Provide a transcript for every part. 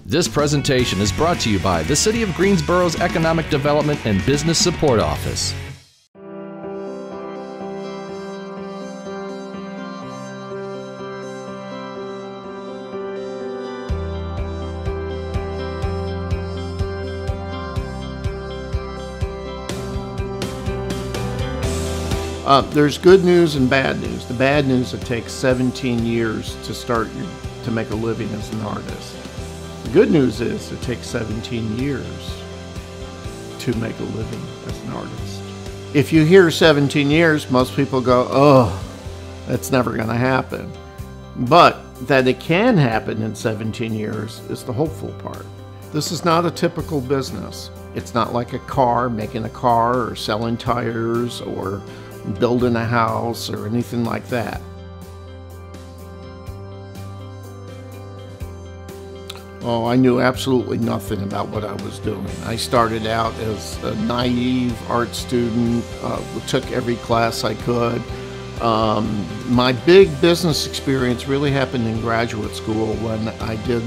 This presentation is brought to you by the City of Greensboro's Economic Development and Business Support Office. There's good news and bad news. The bad news, it takes 17 years to make a living as an artist. The good news is it takes 17 years to make a living as an artist. If you hear 17 years, most people go, oh, that's never going to happen. But that it can happen in 17 years is the hopeful part. This is not a typical business. It's not like a car, making a car or selling tires or building a house or anything like that. Oh, I knew absolutely nothing about what I was doing. I started out as a naive art student, took every class I could. My big business experience really happened in graduate school when I did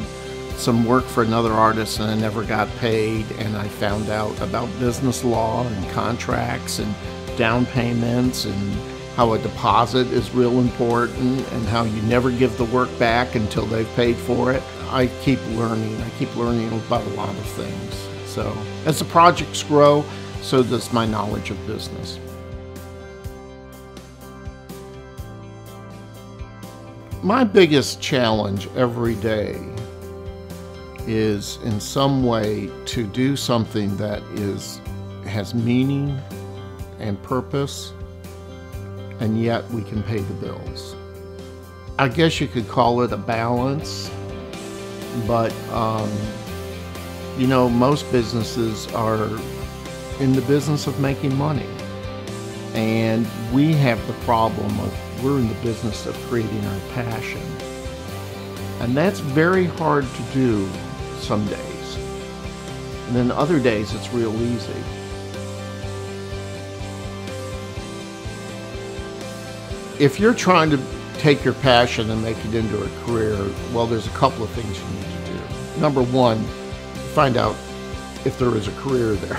some work for another artist and I never got paid, and I found out about business law and contracts and down payments and how a deposit is real important and how you never give the work back until they've paid for it. I keep learning. I keep learning about a lot of things. So as the projects grow, so does my knowledge of business. My biggest challenge every day is in some way to do something that has meaning and purpose, and yet we can pay the bills. I guess you could call it a balance, but you know, most businesses are in the business of making money, and we have the problem of we're in the business of creating our passion, and that's very hard to do some days, and then other days it's real easy. If you're trying to take your passion and make it into a career, well, there's a couple of things you need to do. Number one, find out if there is a career there.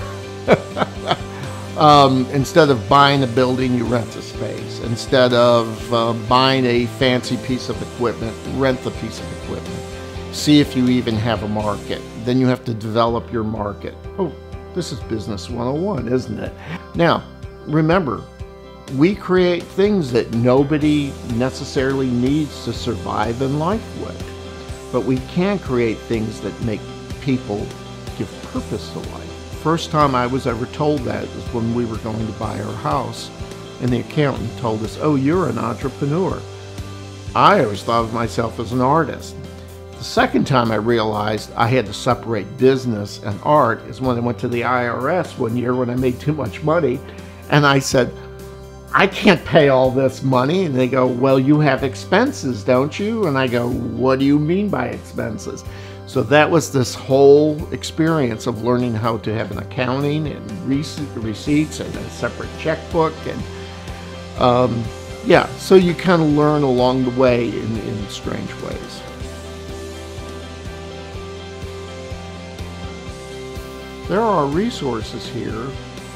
Instead of buying a building, you rent a space. Instead of buying a fancy piece of equipment, rent the piece of equipment. See if you even have a market. Then you have to develop your market. Oh, this is Business 101, isn't it? Now, remember, we create things that nobody necessarily needs to survive in life with, but we can create things that make people give purpose to life. First time I was ever told that was when we were going to buy our house, and the accountant told us, oh, you're an entrepreneur. I always thought of myself as an artist. The second time I realized I had to separate business and art is when I went to the IRS one year when I made too much money, and I said, I can't pay all this money. And they go, well, you have expenses, don't you? And I go, what do you mean by expenses? So that was this whole experience of learning how to have an accounting and receipts and a separate checkbook. And yeah, so you kind of learn along the way in strange ways. There are resources here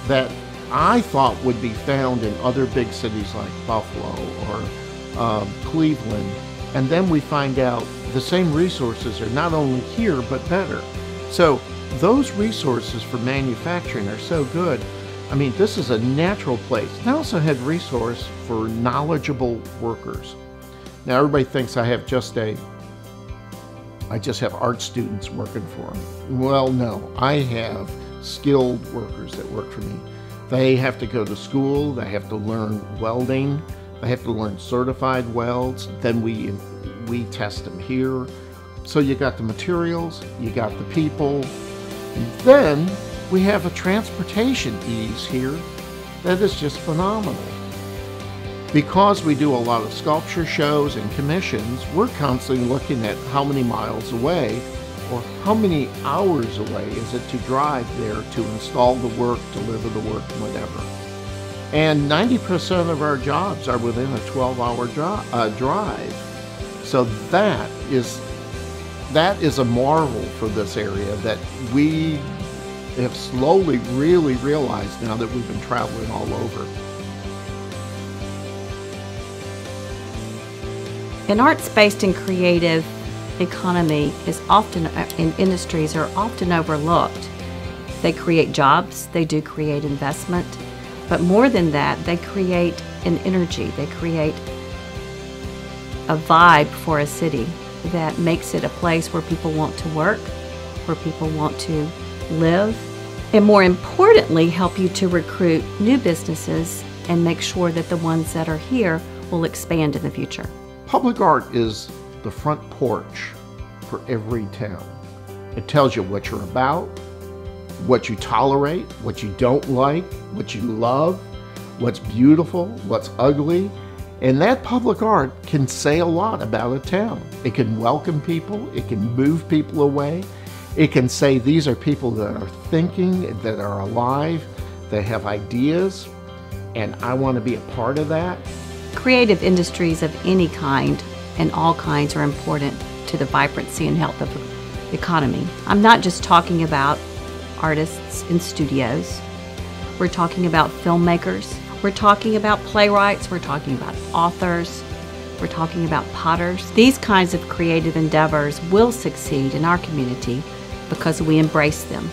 that I thought would be found in other big cities like Buffalo or Cleveland, and then we find out the same resources are not only here but better. So those resources for manufacturing are so good. I mean, this is a natural place. I also had resource for knowledgeable workers. Now everybody thinks I just have art students working for me. Well, no, I have skilled workers that work for me. They have to go to school, they have to learn welding, they have to learn certified welds, then we test them here. So you got the materials, you got the people, and then we have a transportation ease here that is just phenomenal. Because we do a lot of sculpture shows and commissions, we're constantly looking at how many miles away or how many hours away is it to drive there to install the work, deliver the work, whatever. And 90% of our jobs are within a 12-hour drive. So that is That is a marvel for this area that we have slowly really realized now that we've been traveling all over. An arts-based and creative economy is often, in industries are often overlooked. They create jobs, they do create investment, but more than that, they create an energy, they create a vibe for a city that makes it a place where people want to work, where people want to live, and more importantly, help you to recruit new businesses and make sure that the ones that are here will expand in the future. Public art is the front porch for every town. It tells you what you're about, what you tolerate, what you don't like, what you love, what's beautiful, what's ugly. And that public art can say a lot about a town. It can welcome people, it can move people away. It can say these are people that are thinking, that are alive, that have ideas, and I want to be a part of that. Creative industries of any kind and all kinds are important to the vibrancy and health of the economy. I'm not just talking about artists in studios. We're talking about filmmakers. We're talking about playwrights. We're talking about authors. We're talking about potters. These kinds of creative endeavors will succeed in our community because we embrace them.